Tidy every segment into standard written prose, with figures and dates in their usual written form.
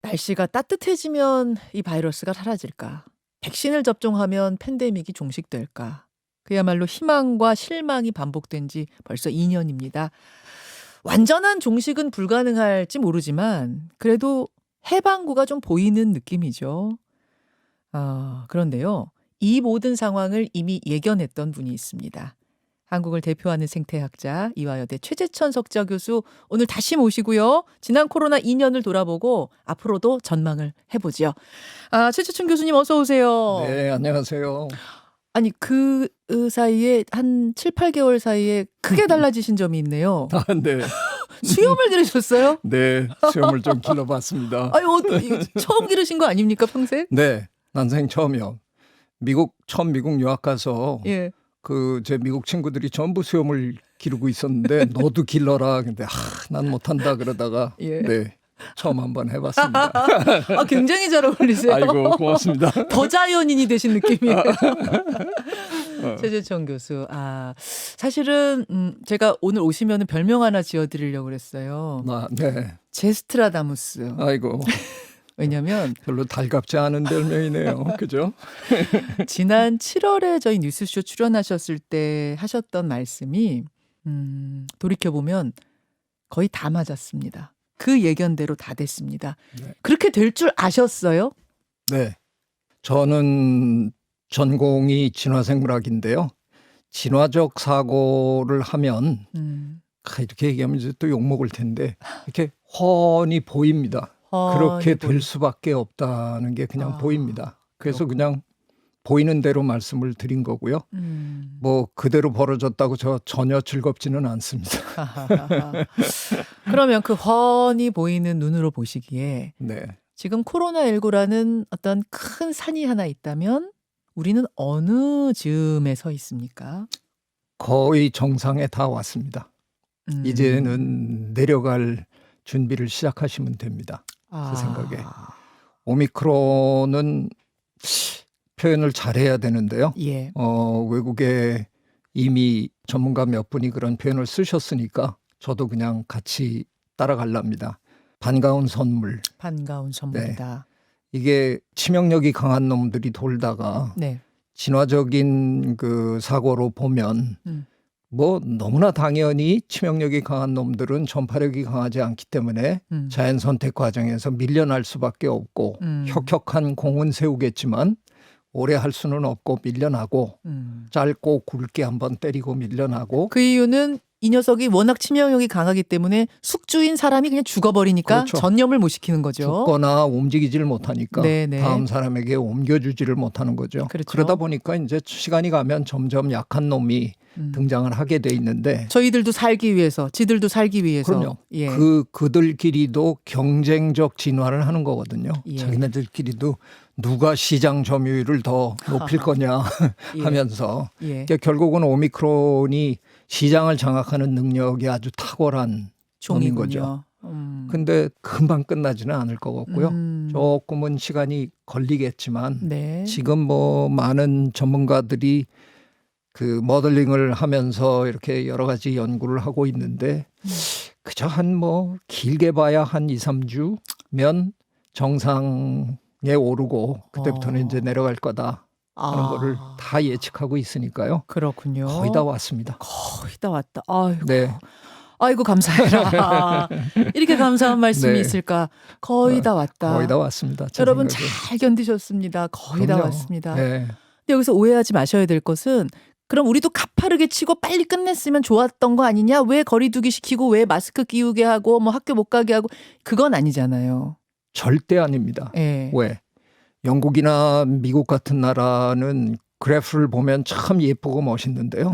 날씨가 따뜻해지면 이 바이러스가 사라질까? 백신을 접종하면 팬데믹이 종식될까? 그야말로 희망과 실망이 반복된 지 벌써 2년입니다. 완전한 종식은 불가능할지 모르지만 그래도 해방구가 좀 보이는 느낌이죠. 그런데요. 이 모든 상황을 이미 예견했던 분이 있습니다. 한국을 대표하는 생태학자 이화여대 최재천 석좌 교수 오늘 다시 모시고요. 지난 코로나 2년을 돌아보고 앞으로도 전망을 해보죠. 최재천 교수님 어서 오세요. 네, 안녕하세요. 아니 그 사이에 한 7, 8개월 사이에 크게 달라지신 점이 있네요. 네, 수염을 기르셨어요? 네, 수염을 좀 길러봤습니다. 아유, 이거 처음 기르신 거 아닙니까 평생? 네, 난생 처음이요. 처음 미국 유학 가서 예. 제 미국 친구들이 전부 수염을 기르고 있었는데 너도 길러라. 근데 난 못한다 그러다가 예. 네, 처음 한번 해봤습니다. 굉장히 잘 어울리세요. 아이고 고맙습니다. 더 자연인이 되신 느낌이에요. 최재천 교수. 사실은 제가 오늘 오시면 별명 하나 지어드리려고 그랬어요. 네, 제스트라다무스. 아이고 왜냐면 별로 달갑지 않은 별명이네요. 그죠? 지난 7월에 저희 뉴스쇼 출연하셨을 때 하셨던 말씀이 돌이켜보면 거의 다 맞았습니다. 그 예견대로 다 됐습니다. 네. 그렇게 될 줄 아셨어요? 네, 저는 전공이 진화생물학인데요. 진화적 사고를 하면 이렇게 얘기하면 이제 또 욕먹을 텐데 이렇게 뻔히 보입니다. 그렇게 될 수밖에 없다는 게 그냥 보입니다. 그래서 그냥 보이는 대로 말씀을 드린 거고요. 뭐 그대로 벌어졌다고 저 전혀 즐겁지는 않습니다. 그러면 그 훤히 보이는 눈으로 보시기에 네. 지금 코로나19라는 어떤 큰 산이 하나 있다면 우리는 어느 즈음에 서 있습니까? 거의 정상에 다 왔습니다. 이제는 내려갈 준비를 시작하시면 됩니다. 제 생각에. 오미크론은 표현을 잘해야 되는데요. 예. 외국에 이미 전문가 몇 분이 그런 표현을 쓰셨으니까 저도 그냥 같이 따라갈랍니다. 반가운 선물. 반가운 선물이다. 이게 치명력이 강한 놈들이 돌다가 네. 진화적인 그 사고로 보면 뭐 너무나 당연히 치명력이 강한 놈들은 전파력이 강하지 않기 때문에 자연 선택 과정에서 밀려날 수밖에 없고 혁혁한 공은 세우겠지만 오래 할 수는 없고 밀려나고 짧고 굵게 한번 때리고 밀려나고 그 이유는 이 녀석이 워낙 치명력이 강하기 때문에 숙주인 사람이 그냥 죽어버리니까 그렇죠. 전염을 못 시키는 거죠. 죽거나 움직이지를 못하니까 네네. 다음 사람에게 옮겨주지를 못하는 거죠. 그렇죠. 그러다 보니까 이제 시간이 가면 점점 약한 놈이 등장을 하게 돼 있는데 저희들도 살기 위해서, 지들도 살기 위해서. 그럼요. 예. 그들끼리도 경쟁적 진화를 하는 거거든요. 예. 자기네들끼리도 누가 시장 점유율을 더 높일 거냐 예. 하면서 예. 그러니까 결국은 오미크론이 시장을 장악하는 능력이 아주 탁월한 놈인 거죠. 근데 금방 끝나지는 않을 것 같고요. 조금은 시간이 걸리겠지만 네. 지금 뭐 많은 전문가들이 그 모델링을 하면서 이렇게 여러 가지 연구를 하고 있는데 그저 한 뭐 길게 봐야 한 2, 3주면 정상에 오르고 그때부터는 이제 내려갈 거다 하는 거를 다 예측하고 있으니까요. 그렇군요. 거의 다 왔습니다. 거의 다 왔다. 아이고. 네. 아이고 감사해라. 이렇게 감사한 말씀이 네. 있을까. 거의 다 왔다. 거의 다 왔습니다. 여러분 생각에. 잘 견디셨습니다. 거의 다 그럼요. 왔습니다. 네. 근데 여기서 오해하지 마셔야 될 것은 그럼 우리도 가파르게 치고 빨리 끝냈으면 좋았던 거 아니냐? 왜 거리두기 시키고 왜 마스크 끼우게 하고 뭐 학교 못 가게 하고 그건 아니잖아요. 절대 아닙니다. 예. 왜? 영국이나 미국 같은 나라는 그래프를 보면 참 예쁘고 멋있는데요.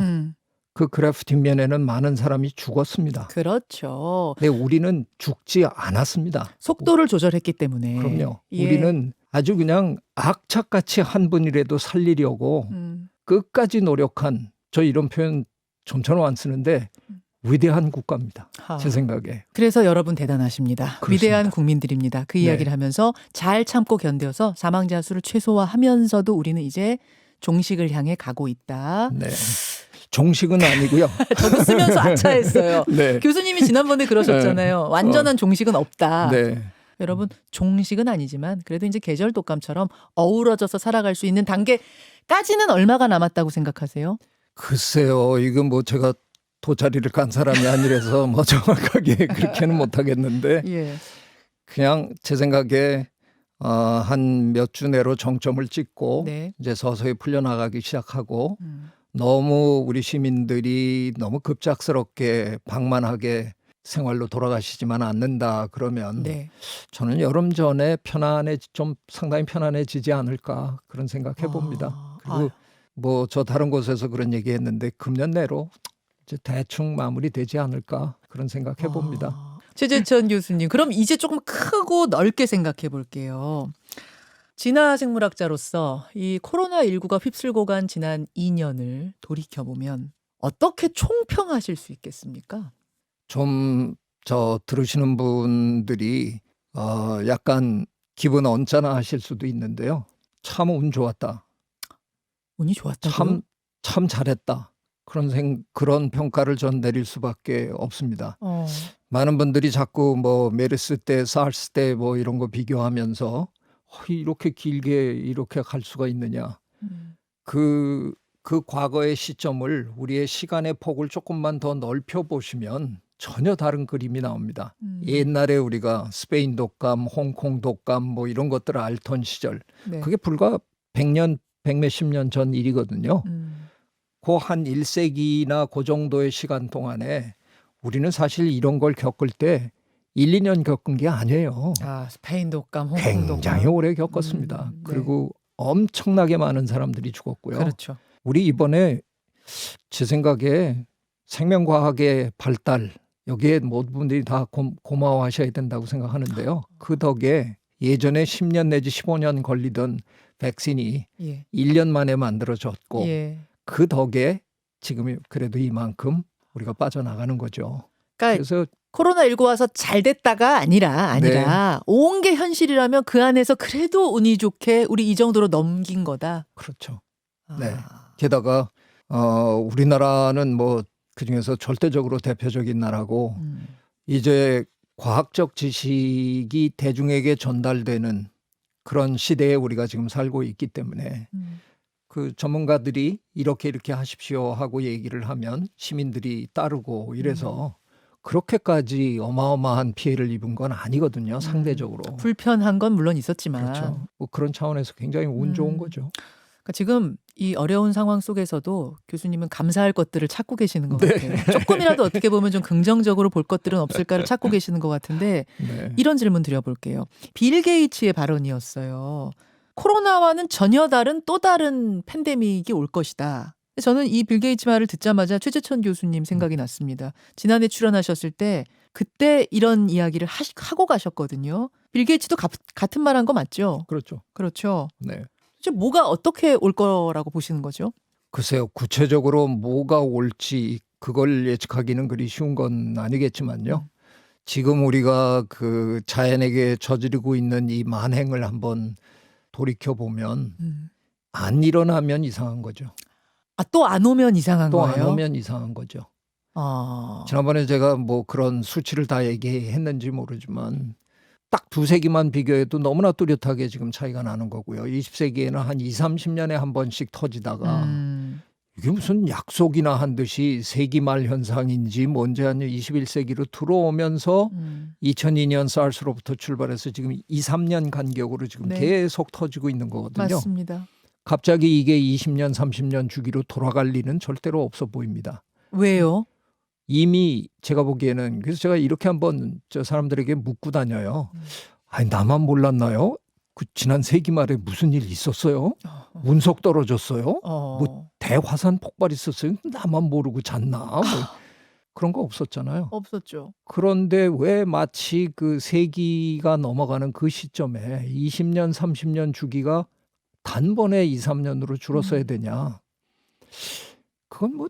그 그래프 뒷면에는 많은 사람이 죽었습니다. 그렇죠. 근데 우리는 죽지 않았습니다. 속도를 조절했기 때문에. 그럼요. 예. 우리는 아주 그냥 악착같이 한 분이라도 살리려고 끝까지 노력한, 저 이런 표현 좀처럼 안 쓰는데 위대한 국가입니다. 제 생각에. 그래서 여러분 대단하십니다. 그렇습니다. 위대한 국민들입니다. 그 이야기를 하면서 잘 참고 견뎌서 사망자 수를 최소화하면서도 우리는 이제 종식을 향해 가고 있다. 네. 종식은 아니고요. 저도 쓰면서 아차했어요. 네. 교수님이 지난번에 그러셨잖아요. 완전한 종식은 없다. 네. 여러분 종식은 아니지만 그래도 이제 계절 독감처럼 어우러져서 살아갈 수 있는 단계까지는 얼마가 남았다고 생각하세요? 글쎄요, 이건 뭐 제가 돗자리를 간 사람이 아니라서 뭐 정확하게 그렇게는 못하겠는데 예. 그냥 제 생각에 한 몇 주 내로 정점을 찍고 네. 이제 서서히 풀려나가기 시작하고 음. 너무 우리 시민들이 너무 급작스럽게 방만하게 생활로 돌아가시지만 않는다 그러면 네. 저는 여름 전에 좀 상당히 편안해지지 않을까 그런 생각해 봅니다. 아, 그리고 아유. 뭐 저 다른 곳에서 그런 얘기했는데 금년 내로 이제 대충 마무리되지 않을까 그런 생각해 봅니다. 최재천 교수님, 그럼 이제 조금 크고 넓게 생각해 볼게요. 진화생물학자로서 이 코로나19가 휩쓸고 간 지난 2년을 돌이켜보면 어떻게 총평하실 수 있겠습니까? 좀 들으시는 분들이 약간 기분 언짢아 하실 수도 있는데요. 참 운 좋았다. 운이 좋았다고요? 참 잘했다. 그런 평가를 전 내릴 수밖에 없습니다. 많은 분들이 자꾸 뭐 메르스 때, 사르스 때 뭐 이런 거 비교하면서 이렇게 길게 이렇게 갈 수가 있느냐. 그 과거의 시점을 우리의 시간의 폭을 조금만 더 넓혀 보시면 전혀 다른 그림이 나옵니다. 옛날에 우리가 스페인 독감, 홍콩 독감 뭐 이런 것들을 앓던 시절 네. 그게 불과 100년, 100몇십 년 전 일이거든요. 그 한 1세기나 그 정도의 시간 동안에 우리는 사실 이런 걸 겪을 때 1, 2년 겪은 게 아니에요. 아, 스페인 독감, 홍콩 굉장히 독감. 오래 겪었습니다. 네. 그리고 엄청나게 많은 사람들이 죽었고요. 그렇죠. 우리 이번에 제 생각에 생명과학의 발달 여기에 모든 분들이 다 고마워하셔야 된다고 생각하는데요. 그 덕에 예전에 10년 내지 15년 걸리던 백신이 예. 1년 만에 만들어졌고 예. 그 덕에 지금 그래도 이만큼 우리가 빠져나가는 거죠. 그러니까 그래서 코로나19 와서 잘 됐다가 아니라 온 게 현실이라면 그 안에서 그래도 운이 좋게 우리 이 정도로 넘긴 거다. 그렇죠. 아. 네. 게다가 우리나라는 뭐 그중에서 절대적으로 대표적인 나라고 이제 과학적 지식이 대중에게 전달되는 그런 시대에 우리가 지금 살고 있기 때문에 그 전문가들이 이렇게 하십시오 하고 얘기를 하면 시민들이 따르고 이래서 그렇게까지 어마어마한 피해를 입은 건 아니거든요. 상대적으로. 불편한 건 물론 있었지만. 그렇죠. 뭐 그런 차원에서 굉장히 운 좋은 거죠. 그러니까 지금 이 어려운 상황 속에서도 교수님은 감사할 것들을 찾고 계시는 것 네. 같아요. 조금이라도 어떻게 보면 좀 긍정적으로 볼 것들은 없을까를 찾고 계시는 것 같은데 네. 이런 질문 드려볼게요. 빌 게이츠의 발언이었어요. 코로나와는 전혀 다른 또 다른 팬데믹이 올 것이다. 저는 이 빌 게이츠 말을 듣자마자 최재천 교수님 생각이 났습니다. 지난해 출연하셨을 때 그때 이런 이야기를 하고 가셨거든요. 빌 게이츠도 같은 말 한 거 맞죠? 그렇죠. 그렇죠. 네. 뭐가 어떻게 올 거라고 보시는 거죠? 글쎄요. 구체적으로 뭐가 올지 그걸 예측하기는 그리 쉬운 건 아니겠지만요. 지금 우리가 그 자연에게 저지르고 있는 이 만행을 한번 돌이켜보면 안 일어나면 이상한 거죠. 아, 또 안 오면 이상한 또 거예요? 안 오면 이상한 거죠. 아. 지난번에 제가 뭐 그런 수치를 다 얘기했는지 모르지만 딱 2세기만 비교해도 너무나 뚜렷하게 지금 차이가 나는 거고요. 20세기에는 한 20, 30년에 한 번씩 터지다가 이게 무슨 약속이나 한 듯이 세기 말 현상인지 뭔지 아니면 21세기로 들어오면서 2002년 사르스로부터 출발해서 지금 2, 3년 간격으로 지금 네. 계속 터지고 있는 거거든요. 맞습니다. 갑자기 이게 20년, 30년 주기로 돌아갈 리는 절대로 없어 보입니다. 왜요? 이미 제가 보기에는 그래서 제가 이렇게 한번 저 사람들에게 묻고 다녀요. 아니 나만 몰랐나요? 그 지난 세기 말에 무슨 일 있었어요? 운석 떨어졌어요? 뭐 대화산 폭발 있었어요? 나만 모르고 잤나? 뭐 그런 거 없었잖아요. 없었죠. 그런데 왜 마치 그 세기가 넘어가는 그 시점에 20년, 30년 주기가 단번에 2, 3년으로 줄었어야 되냐? 그건 뭐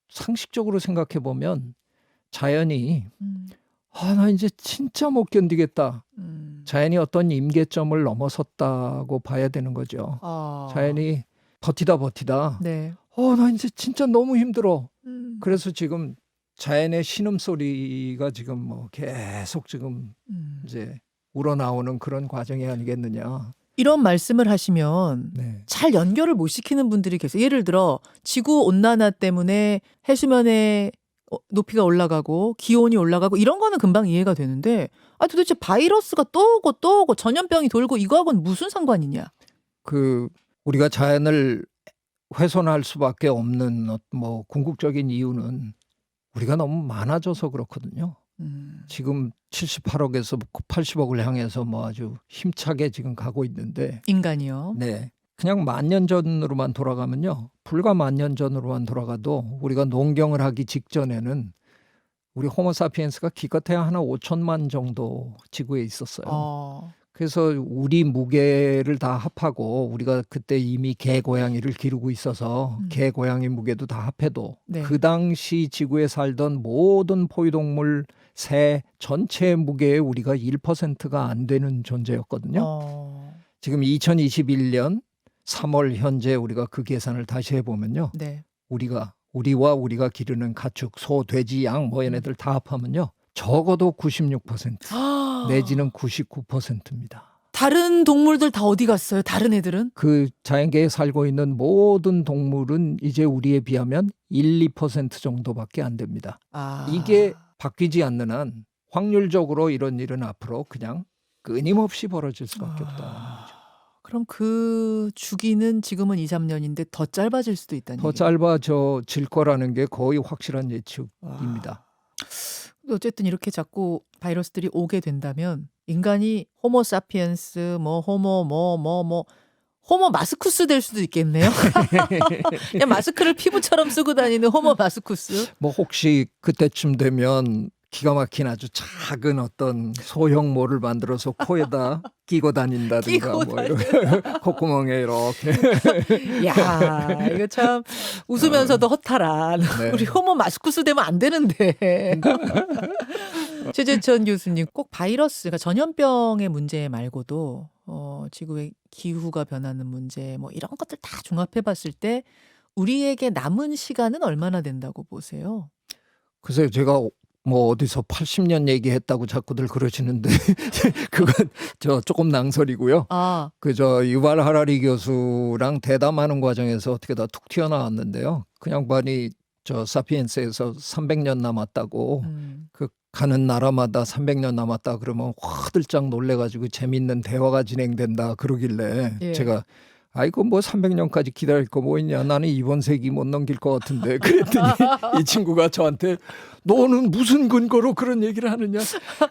상식적으로 생각해 보면 자연이 나 이제 진짜 못 견디겠다. 자연이 어떤 임계점을 넘어섰다고 봐야 되는 거죠. 자연이 버티다 네. 나 이제 진짜 너무 힘들어. 그래서 지금 자연의 신음소리가 지금 뭐 계속 지금 이제 우러나오는 그런 과정이 아니겠느냐. 이런 말씀을 하시면 네. 잘 연결을 못 시키는 분들이 계세요. 예를 들어 지구 온난화 때문에 해수면의 높이가 올라가고 기온이 올라가고 이런 거는 금방 이해가 되는데 도대체 바이러스가 또 오고 또 오고 전염병이 돌고 이거하고는 무슨 상관이냐? 그 우리가 자연을 훼손할 수밖에 없는 뭐 궁극적인 이유는 우리가 너무 많아져서 그렇거든요. 지금 78억에서 80억을 향해서 뭐 아주 힘차게 지금 가고 있는데 인간이요. 네. 그냥 10,000년 전으로만 돌아가면요. 불과 10,000년 전으로만 돌아가도 우리가 농경을 하기 직전에는 우리 호모사피엔스가 기껏해야 하나 5천만 정도 지구에 있었어요. 그래서 우리 무게를 다 합하고 우리가 그때 이미 개 고양이를 기르고 있어서 개 고양이 무게도 다 합해도 네. 그 당시 지구에 살던 모든 포유동물 새 전체의 무게에 우리가 1%가 안 되는 존재였거든요. 지금 2021년 3월 현재 우리가 그 계산을 다시 해보면요. 네. 우리와 우리가 기르는 가축, 소, 돼지, 양 뭐 얘네들 다 합하면요. 적어도 96% 내지는 99%입니다. 다른 동물들 다 어디 갔어요? 다른 애들은? 그 자연계에 살고 있는 모든 동물은 이제 우리에 비하면 1, 2% 정도밖에 안 됩니다. 이게 바뀌지 않는 한 확률적으로 이런 일은 앞으로 그냥 끊임없이 벌어질 수밖에 없다는 거죠. 그럼 그 주기는 지금은 2, 3년인데 더 짧아질 수도 있다는 더 얘기예요. 짧아질 거라는 게 거의 확실한 예측입니다. 어쨌든 이렇게 자꾸 바이러스들이 오게 된다면 인간이 호모 사피엔스 호모 마스쿠스 될 수도 있겠네요. 그냥 마스크를 피부처럼 쓰고 다니는 호모 마스쿠스. 뭐 혹시 그때쯤 되면 기가 막힌 아주 작은 어떤 소형 모를 만들어서 코에다 끼고 다닌다든가 끼고 뭐 이런 콧구멍에 이렇게. 야, 이거 참 웃으면서도 허탈한. 네. 우리 호모 마스쿠스 되면 안 되는데. 최재천 교수님, 꼭 바이러스, 그러니까 전염병의 문제 말고도 지구의 기후가 변하는 문제, 뭐 이런 것들 다 종합해봤을 때 우리에게 남은 시간은 얼마나 된다고 보세요? 글쎄요, 제가 뭐 어디서 80년 얘기했다고 자꾸들 그러시는데 그건 조금 낭설이고요. 유발 하라리 교수랑 대담하는 과정에서 어떻게 다 툭 튀어나왔는데요. 그 양반이 사피엔스에서 300년 남았다고 그 가는 나라마다 300년 남았다 그러면 화들짝 놀래가지고 재밌는 대화가 진행된다 그러길래 예. 제가 아이고 뭐 300년까지 기다릴 거 뭐 있냐, 나는 이번 세기 못 넘길 것 같은데 그랬더니 이 친구가 저한테 너는 무슨 근거로 그런 얘기를 하느냐.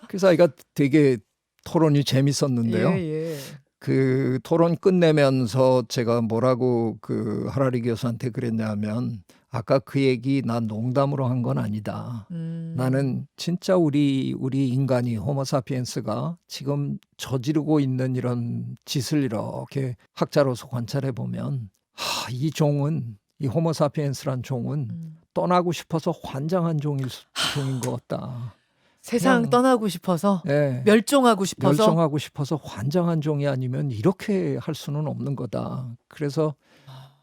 그래서 아이가 되게 토론이 재밌었는데요. 예. 그 토론 끝내면서 제가 뭐라고 그 하라리 교수한테 그랬냐면, 아까 그 얘기 난 농담으로 한 건 아니다. 나는 진짜 우리 인간이 호모사피엔스가 지금 저지르고 있는 이런 짓을 이렇게 학자로서 관찰해 보면 이 종은, 이 호모사피엔스란 종은 떠나고 싶어서 환장한 종인 것 같다. 세상 그냥, 떠나고 싶어서 네, 멸종하고 싶어서 환장한 종이 아니면 이렇게 할 수는 없는 거다. 그래서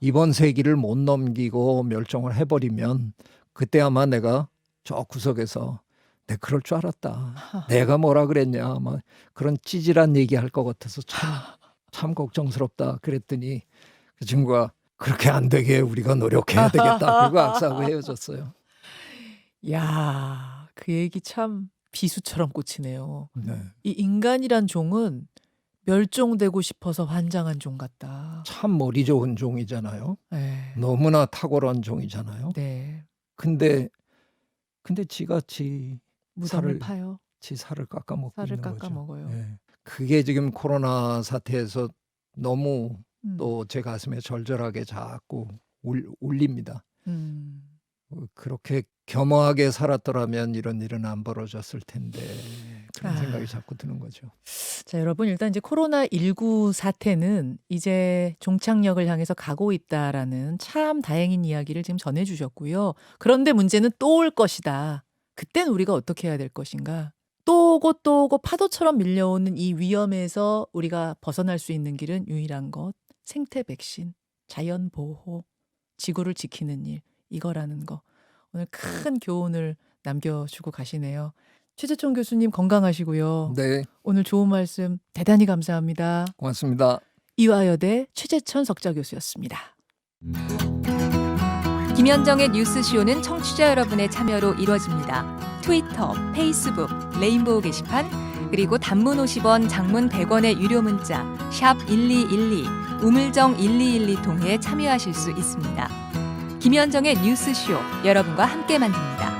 이번 세기를 못 넘기고 멸종을 해버리면 그때 아마 내가 저 구석에서 내 그럴 줄 알았다. 내가 뭐라 그랬냐. 아마 그런 찌질한 얘기할 것 같아서 참 걱정스럽다. 그랬더니 그 친구가 그렇게 안 되게 우리가 노력해야 되겠다. 그리고 악수하고 헤어졌어요. 야, 그 얘기 참 비수처럼 꽂히네요. 네. 이 인간이란 종은 멸종되고 싶어서 환장한 종 같다. 참 머리 좋은 종이잖아요. 네. 너무나 탁월한 종이잖아요. 네. 근데 지가 무덤을 파요. 지 살을 깎아먹고 살을 있는 거죠. 깎아먹어요. 네. 그게 지금 코로나 사태에서 너무 또 제 가슴에 절절하게 자꾸 울립니다. 그렇게 겸허하게 살았더라면 이런 일은 안 벌어졌을 텐데, 그런 생각이 자꾸 드는 거죠. 자, 여러분, 일단 이제 코로나19 사태는 이제 종착역을 향해서 가고 있다라는 참 다행인 이야기를 지금 전해주셨고요. 그런데 문제는 또 올 것이다. 그땐 우리가 어떻게 해야 될 것인가? 또 오고 파도처럼 밀려오는 이 위험에서 우리가 벗어날 수 있는 길은 유일한 것, 생태 백신, 자연 보호, 지구를 지키는 일, 이거라는 거. 오늘 큰 교훈을 남겨주고 가시네요. 최재천 교수님 건강하시고요. 네, 오늘 좋은 말씀 대단히 감사합니다. 고맙습니다. 이화여대 최재천 석좌 교수였습니다. 김현정의 뉴스쇼는 청취자 여러분의 참여로 이루어집니다. 트위터, 페이스북, 레인보우 게시판, 그리고 단문 50원, 장문 100원의 유료 문자 샵 1212, 우물정 1212 통해 참여하실 수 있습니다. 김현정의 뉴스쇼, 여러분과 함께 만듭니다.